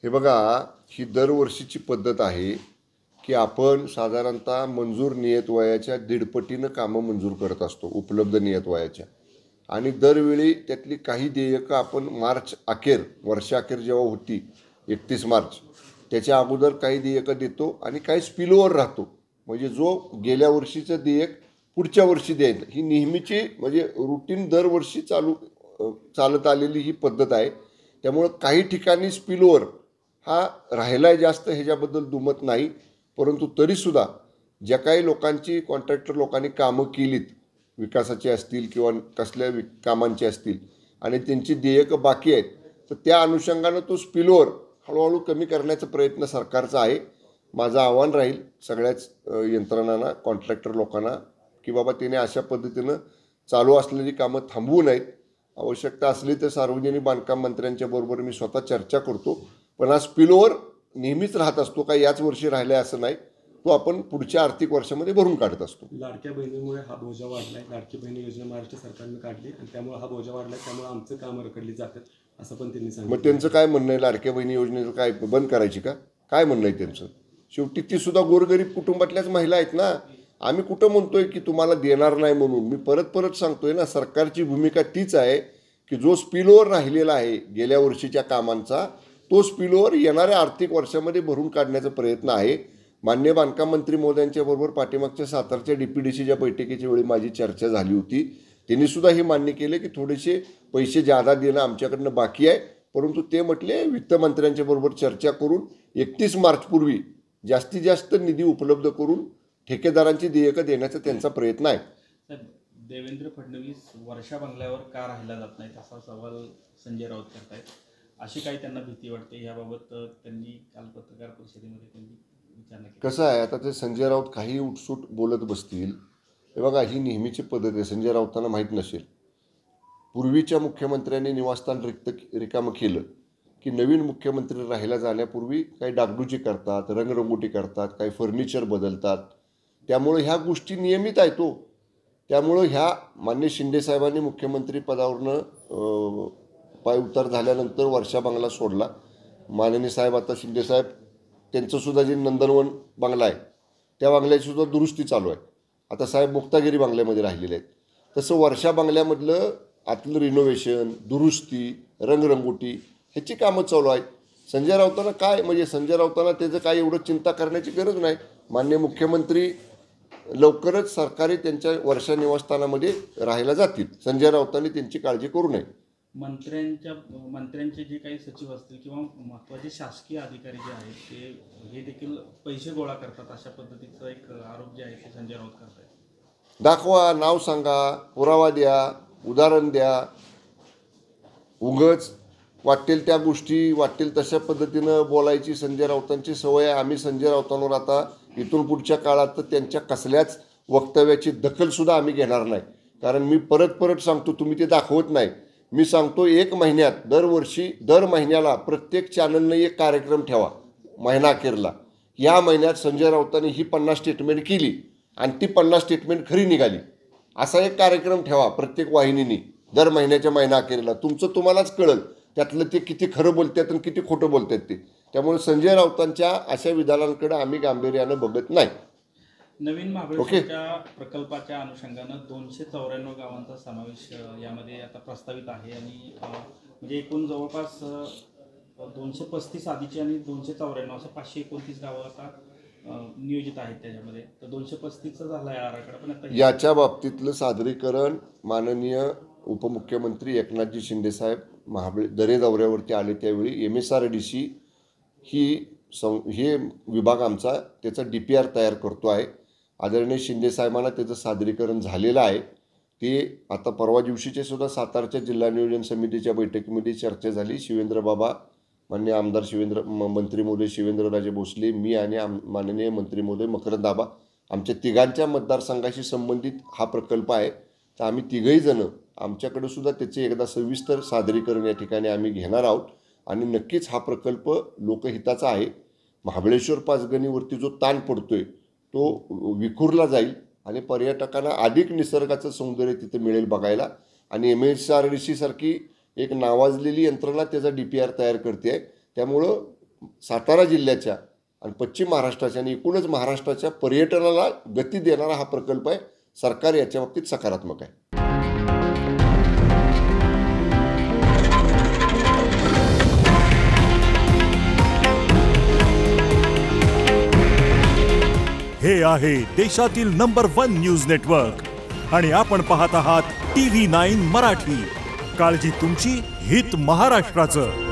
हे बघा, ही दरवर्षीची पद्धत आहे की आपण साधारणतः मंजूर नियत वयाच्या दीडपटीनं कामं मंजूर करत असतो उपलब्ध नियत वयाच्या. आणि दरवेळी त्यातली काही देयकं आपण मार्च अखेर वर्षाअखेर जेव्हा होती 31 मार्च त्याच्या अगोदर काही देयकं देतो आणि काही स्पिलओव्हर राहतो. म्हणजे जो गेल्या वर्षीचं देयक पुढच्या वर्षी द्यायचं, ही नेहमीची म्हणजे रुटीन दरवर्षी चालत आलेली ही पद्धत आहे. त्यामुळं काही ठिकाणी स्पिलओव्हर हा राहिला जास्त ह्याच्याबद्दल दुमत नाही. परंतु तरीसुद्धा ज्या काही लोकांची कॉन्ट्रॅक्टर लोकांनी कामं केलीत, विकासाची असतील किंवा कसल्या कामांची असतील आणि त्यांची देयकं बाकी आहेत, तर त्या अनुषंगानं तो स्पिलओव्हर हळूहळू कमी करण्याचा प्रयत्न सरकारचा आहे. माझं आव्हान राहील सगळ्याच यंत्रणांना, कॉन्ट्रॅक्टर लोकांना की बाबा तिने अशा पद्धतीनं चालू असलेली कामं थांबवू नयेत. आवश्यकता असली तर सार्वजनिक बांधकाम मंत्र्यांच्या बरोबर मी स्वतः चर्चा करतो. पण हा स्पिलओव्हर नेहमीच राहत असतो, काही याच वर्षी राहिला असं नाही. तो आपण पुढच्या आर्थिक वर्षामध्ये भरून काढत असतो. लाडक्या बहिणीमुळे हा बोजा वाढलाय. लाडकी बहिणी योजना महाराष्ट्र सरकारने काढली आणि त्यामुळे हा बोजा वाढलाय. त्यामुळे आमचं कामं रखडली जातात असं पण त्यांनी सांगितलं. मग त्यांचं काय म्हणणं आहे? लाडक्या बहिणी योजनेचं काय बंद करायची का? काय म्हणणं आहे त्यांचं? शेवटी ती सुद्धा गोरगरीब कुटुंबातल्याच महिला आहेत ना. आम्ही कुठं म्हणतोय की तुम्हाला देणार नाही म्हणून. मी परत सांगतोय ना, सरकारची भूमिका तीच आहे की जो स्पिलओव्हर राहिलेला आहे गेल्या वर्षीच्या कामांचा, तो स्पिलओव्हर येणाऱ्या आर्थिक वर्षामध्ये भरून काढण्याचा प्रयत्न आहे. माननीय बांधकाम मंत्री महोदयांच्या बरोबर पाठीमागच्या सातारच्या DPDCच्या बैठकीच्या वेळी माझी चर्चा झाली होती. त्यांनी सुद्धा हे मान्य केले की थोडेसे पैसे जादा देणं आमच्याकडनं बाकी आहे. परंतु ते म्हटले वित्तमंत्र्यांच्या बरोबर चर्चा करून 31 मार्चपूर्वी जास्तीत जास्त निधी उपलब्ध करून ठेकेदारांची देयकं देण्याचा त्यांचा प्रयत्न आहे. देवेंद्र फडणवीस वर्षा बंगल्यावर का राहिला जात नाहीत असा सवाल संजय राऊत करतायत. अशी काही त्यांना भीती वाटते? याबाबत त्यांनी काल पत्रकार परिषदेमध्ये त्यांनी विचारणा केली. कसं आहे, आता ते संजय राऊत काही उठसूट बोलत बसतील. हे बघा, ही नेहमीची पद्धत आहे. संजय राऊतांना माहीत नसेल, पूर्वीच्या मुख्यमंत्र्यांनी निवासस्थान रिकामं केलं की नवीन मुख्यमंत्री राहायला जाण्यापूर्वी काही डागडुजी करतात, रंगरंगोटी करतात, काही फर्निचर बदलतात. त्यामुळं ह्या गोष्टी नियमित आहेत तो. त्यामुळं ह्या मान्य शिंदेसाहेबांनी मुख्यमंत्री पदावरनं पाय उतार झाल्यानंतर वर्षा बंगला सोडला. माननीय साहेब आता शिंदेसाहेब त्यांचंसुद्धा जे नंदनवन बंगला आहे त्या बंगल्याचीसुद्धा दुरुस्ती चालू आहे. आता साहेब मुक्तागिरी बंगल्यामध्ये राहिलेले आहेत. तसं वर्षा बंगल्यामधलं आतलं रिनोव्हेशन, दुरुस्ती, रंगरंगोटी ह्याची कामं चालू आहेत. संजय राऊतांना काय म्हणजे संजय राऊतांना त्याचं काय एवढं चिंता करण्याची गरज नाही. माननीय मुख्यमंत्री लवकरच सरकारी त्यांच्या वर्षा निवासस्थानामध्ये राहायला जातील. संजय राऊतांनी त्यांची काळजी करू नये. मंत्र्यांचे जे काही सचिव असतील किंवा महत्त्वाचे शासकीय अधिकारी जे आहेत ते हे देखील पैसे गोळा करतात अशा पद्धतीचा एक आरोप जे आहे ते संजय राऊत करतात. दाखवा, नाव सांगा, पुरावा द्या, उदाहरण द्या. उगच वाटेल त्या गोष्टी वाटेल तशा पद्धतीनं बोलायची संजय राऊतांची सवय आहे. आम्ही संजय राऊतांवर आता इथून पुढच्या काळात तर त्यांच्या कसल्याच वक्तव्याची दखलसुद्धा आम्ही घेणार नाही. कारण मी परत सांगतो, तुम्ही ते दाखवत नाही. मी सांगतो, 1 महिन्यात दरवर्षी दर महिन्याला प्रत्येक चॅनलनं एक कार्यक्रम ठेवा महिना अखेरला. या महिन्यात संजय राऊतांनी ही 50 स्टेटमेंट केली आणि ती 50 स्टेटमेंट खरी निघाली असा एक कार्यक्रम ठेवा प्रत्येक वाहिनीने दर महिन्याच्या महिना अखेरला. तुमचं तुम्हालाच कळलं त्यातलं ते किती खरं बोलतात आणि किती खोटं बोलतात ते. त्यामुळे संजय राऊतांच्या अशा विधानांकडे आम्ही गांभीर्यानं बघत नाही. नवीन महाबळेश्वरच्या प्रकल्पाच्या अनुषंगानं 294 गावांचा समावेश यामध्ये आता प्रस्तावित आहे आणि म्हणजे एकूण जवळपास 235 आधीची आणि 294 असं 529 गावं आता नियोजित आहेत त्याच्यामध्ये. तर 235चा झाला आहे आराखडा. पण आता याच्या बाबतीतलं सादरीकरण माननीय उपमुख्यमंत्री एकनाथजी शिंदेसाहेब दरे दौऱ्यावरती आले त्यावेळी MSRDC हे विभाग आमचा त्याचा DPR तयार करतो आहे. आदरणीय शिंदेसाहेबांना त्याचं सादरीकरण झालेलं आहे. ते आता परवा दिवशीचे सुद्धा सातारच्या जिल्हा नियोजन समितीच्या बैठकीमध्ये चर्चा झाली. शिवेंद्रबाबा, माननीय आमदार मंत्री महोदय शिवेंद्रराजे भोसले, मी आणि माननीय मंत्री महोदय मकरंद आबा, आमच्या तिघांच्या मतदारसंघाशी संबंधित हा प्रकल्प आहे. तर आम्ही तिघही जणं आमच्याकडे सुद्धा त्याचे एकदा सविस्तर सादरीकरण या ठिकाणी आम्ही घेणार आहोत. आणि नक्कीच हा प्रकल्प लोकहिताचा आहे. महाबळेश्वर पाचगणीवरती जो ताण पडतोय तो विखुरला जाईल आणि पर्यटकांना अधिक निसर्गाचं सौंदर्य तिथे मिळेल बघायला. आणि MSRDC सारखी एक नावाजलेली यंत्रणा त्याचा DPR तयार करते आहे. त्यामुळं सातारा जिल्ह्याच्या आणि पश्चिम महाराष्ट्राच्या आणि एकूणच महाराष्ट्राच्या पर्यटनाला गती देणारा हा प्रकल्प आहे. सरकार याच्या बाबतीत सकारात्मक आहे. हे आहे देशातील नंबर 1 न्यूज नेटवर्क आणि आपण पाहत आहात TV9 मराठी. काळजी तुमची, हित महाराष्ट्राचं.